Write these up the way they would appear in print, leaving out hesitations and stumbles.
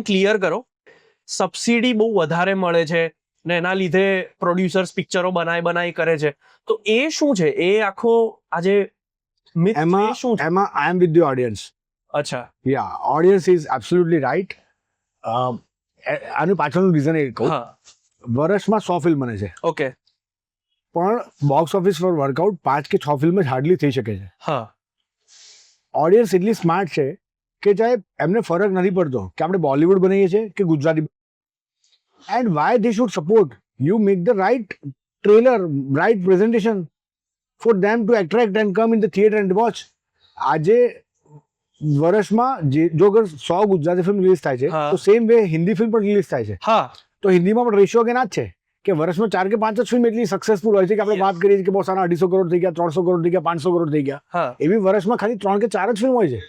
Clear કરો. Subsidy બહુ વધારે મળે છે ને એના લીધે પ્રોડ્યુસર્સ પિક્ચરો બનાવી કરે છે, તો એ શું છે? એ આખો આજે myth છે, એ શું છે? એમાં આઈ એમ વિથ ધ ઓડિયન્સ. અચ્છા, યા, ઓડિયન્સ ઇઝ એબ્સોલ્યુટલી રાઈટ. આનું પાછળનું રીઝન એ કહું, હા, વર્ષમાં 100 ફિલ્મ બને છે, ઓકે, પણ બોક્સ ઓફિસ પર વર્કઆઉટ 5 કે 6 ફિલ્મ જ હાર્ડલી થઈ શકે છે. હા, ઓડિયન્સ એટલી સ્માર્ટ છે કે ચાહે એમને ફરક નથી પડતો કે આપણે બોલિવૂડ બનાવીએ છીએ કે Gujarati, and why they should support. You make the right trailer, right presentation for them to attract and come in the theatre and watch. આજે વર્ષમાં જો અગર 100 ગુજરાતી ફિલ્મ રિલીઝ થાય છે, હા. તો સેમ વે હિન્દી ફિલ્મ પણ રિલીઝ થાય છે. હા, તો હિન્દીમાં પણ રેશિયો કે ના જ છે કે વર્ષમાં 4 કે 5 જ ફિલ્મ એટલી સક્સેસફુલ હોય છે કે આપણે વાત કરીએ છીએ કે બહુ સારા 250 કરોડ થઈ ગયા, 300 કરોડ થઈ ગયા, 500 કરોડ થઈ ગયા. હા, એવી વર્ષમાં ખાલી 3 કે 4 જ ફિલ્મ હોય છે.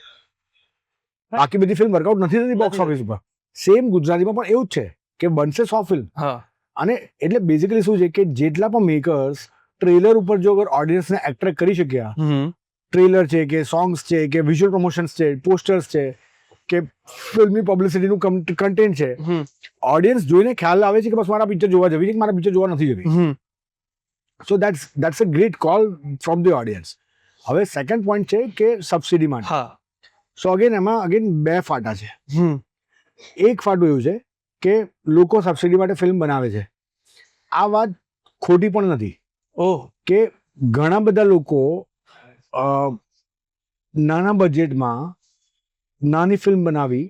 બાકી બધી ફિલ્મ વર્કઆઉટ નથી થતી બોક્સ ઓફિસ ઉપર. સેમ ગુજરાતીમાં પણ એવું જ છે કે બનશે 100 ફિલ્મ. હા, અને એટલે બેઝિકલી શું છે કે જેટલા પણ મેકર્સ ટ્રેલર ઉપર જો અગર ઓડિયન્સને એટ્રેક્ટ કરી શક્યા, ટ્રેલર છે કે સોંગ્સ છે કે વિઝ્યુઅલ પ્રમોશન્સ છે, પોસ્ટર્સ છે કે ફિલ્મની પબ્લિસિટીનું કન્ટેન્ટ છે, ઓડિયન્સ જોઈને ખ્યાલ આવે છે કે બસ મારા પિક્ચર જોવા જવી છે કે મારા પિક્ચર જોવા નથી જવી. સો that's a great call from the audience. હવે સેકન્ડ પોઈન્ટ છે કે સબસિડી માટે. હા, સો એમાં અગેન 2 ફાટા છે. એક ફાટું એવું છે કે લોકો સબસિડી માટે ફિલ્મ બનાવે છે. આ વાત ખોટી પણ નથી. ઓહ, કે ઘણા બધા લોકો નાના બજેટમાં નાની ફિલ્મ બનાવી,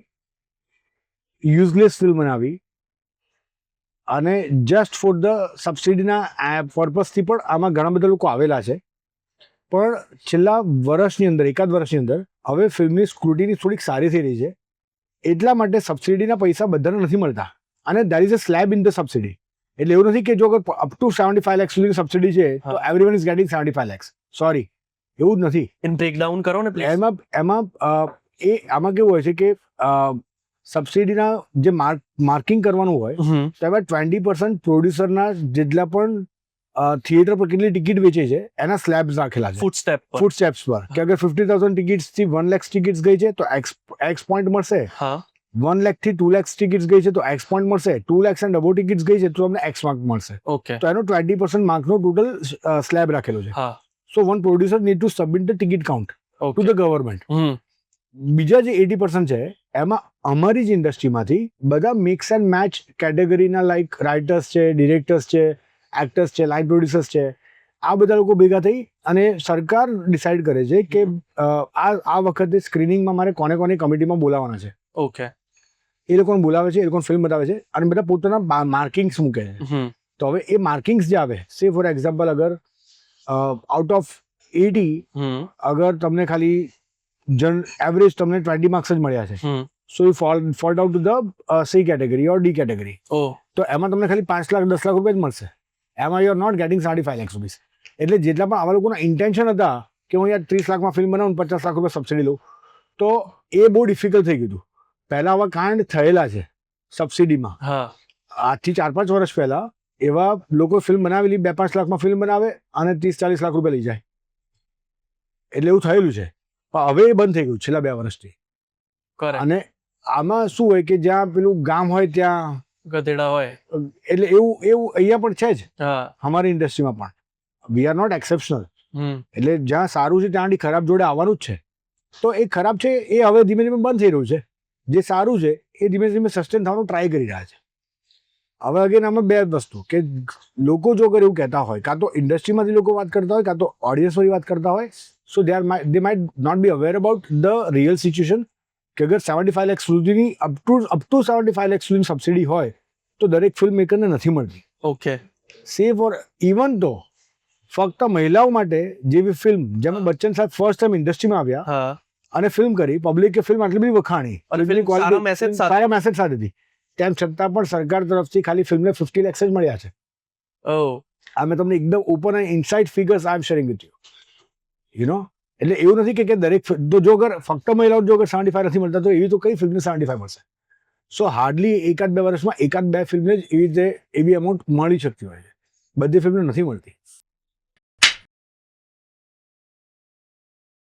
યુઝલેસ ફિલ્મ બનાવી અને જસ્ટ ફોર ધ સબસિડીના પર્પઝથી પણ આમાં ઘણા બધા લોકો આવેલા છે. પણ છેલ્લા વર્ષની અંદર, એકાદ વર્ષની અંદર હવે ફિલ્મની સ્ક્રુટિની થોડીક સારી થઈ રહી છે. એટલા માટે સબસિડીના પૈસા બધાને નથી મળતા અને there is a slab in the subsidy. એટલે એવું નથી કે જો અગર અપ ટુ 75 લાખ સુધીની સબસિડી છે તો everyone is getting 75 lakh. Sorry, એવું જ નથી. ઇન બ્રેકડાઉન કરો ને પ્લીઝ. આમાં કેવું હોય છે કે સબસિડીના જે માર્કિંગ કરવાનું હોય તો એમાં 20% પ્રોડ્યુસરના જેટલા પણ થિયેટર પર કેટલી ટિકિટ વેચે છે એના સ્લેબ્સ રાખેલા છે ફૂટસ્ટેપ્સ પર. કે અગર 50,000 ટિકિટ્સ થી 1 લાખ ટિકિટ્સ ગઈ છે તો એક્સ પોઈન્ટ મળશે. 1 લાખ થી 2 લાખ ટિકિટ્સ ગઈ છે તો એક્સ પોઈન્ટ મળશે. 2 લાખ એન્ડ અબો ટિકિટ્સ ગઈ છે તો તમને એક્સ માર્ક મળશે. ઓકે, તો એનો 20% માર્કનો ટોટલ સ્લેબ રાખેલો છે. So one producer need to submit the ticket count to the government. બીજા જે 80% છે એમાં અમારી જ ઇન્ડસ્ટ્રીમાંથી બધા મિક્સ એન્ડ મેચ કેટેગરીના લાઈક રાઇટર્સ છે, ડિરેક્ટર્સ છે, એક્ટર્સ છે, લાઇન પ્રોડ્યુસર્સ છે, આ બધા લોકો ભેગા થઈ અને સરકાર ડિસાઇડ કરે છે કે આ વખતે સ્ક્રીનિંગમાં મારે કોને કમિટીમાં બોલાવવાના છે. ઓકે, એ લોકોને બોલાવે છે, એ લોકોને ફિલ્મ બતાવે છે અને બધા પોતાના માર્કિંગ્સ મૂકે છે. તો હવે એ માર્કિંગ્સ જે આવે, સે ફોર એક્ઝામ્પલ અગર આઉટ ઓફ 80 અગર તમને ખાલી એવરેજ તમને 20 માર્ક્સ જ મળ્યા છે, so you fall out to the sea category or D category. તો એમાં તમને ખાલી 5 લાખ 10 લાખ રૂપિયા જ મળશે. એમાં you are not getting 75 lakh rupees. એટલે જેટલા પણ આવા લોકોના ઇન્ટેન્શન હતા કે હું યાર 30 લાખમાં ફિલ્મ બનાવું 50 લાખ રૂપિયા સબસિડી લઉં, તો એ બહુ ડિફિકલ્ટ થઈ ગયું હતું. પહેલા આવા કાંડ થયેલા છે સબસિડીમાં. આજથી 4-5 વર્ષ પહેલા એવા લોકો ફિલ્મ બનાવેલી 2-5 લાખમાં ફિલ્મ બનાવે અને 30-40 લાખ રૂપિયા લઈ જાય. એટલે એવું થયેલું છે. પણ હવે એ બંધ થઈ ગયું છેલ્લા 2 વર્ષથી. અને આમાં શું હોય કે જ્યાં પેલું ગામ હોય ત્યાં ગધેડા હોય, એટલે એવું અહીંયા પણ છે જ અમારી ઇન્ડસ્ટ્રીમાં પણ. We are not exceptional. એટલે જ્યાં સારું છે ત્યાંથી ખરાબ જોડે આવવાનું જ છે. તો એ ખરાબ છે એ હવે ધીમે ધીમે બંધ થઈ રહ્યું છે. જે સારું છે એ ધીમે ધીમે સસ્ટેન થવાનું ટ્રાય કરી રહ્યા છે. હવે અગેન આમાં 2 વસ્તુ કે લોકો જો અગર એવું કહેતા હોય, કાં તો ઇન્ડસ્ટ્રીમાંથી લોકો વાત કરતા હોય, કાં તો ઓડિયન્સમાંથી વાત કરતા હોય, so they might not be aware about the real situation કે અગર 75 લાખ સુધીની અપ ટુ 75 લાખ સુધીની સબસિડી હોય તો દરેક ફિલ્મ મેકરને નથી મળતી. ઓકે, સે ફોર ઇવન તો ફક્ત મહિલાઓ માટે જેવી ફિલ્મ જેમાં બચ્ચન સાહેબ ફર્સ્ટ ટાઈમ ઇન્ડસ્ટ્રીમાં આવ્યા અને ફિલ્મ કરી, પબ્લિકે ફિલ્મ આટલી બધી વખાણી, સારા મેસેજ સાથે હતી, તેમ છતાં પણ સરકાર તરફથી ખાલી ફિલ્મને 50 લાખ જ મળ્યા છે. આ મેં તમને એકદમ open and inside figures I am sharing with you know. એટલે એવું નથી કે દરેક જો અગર ફક્ત મહિલાઓ જો અગર 75 નથી મળતા તો એવી તો કઈ ફિલ્મને 75 મળશે. સો હાર્ડલી 1-2 વર્ષમાં 1-2 ફિલ્મને જ એવી રીતે એવી અમાઉન્ટ મળી શકતી હોય છે. બધી ફિલ્મને નથી મળતી.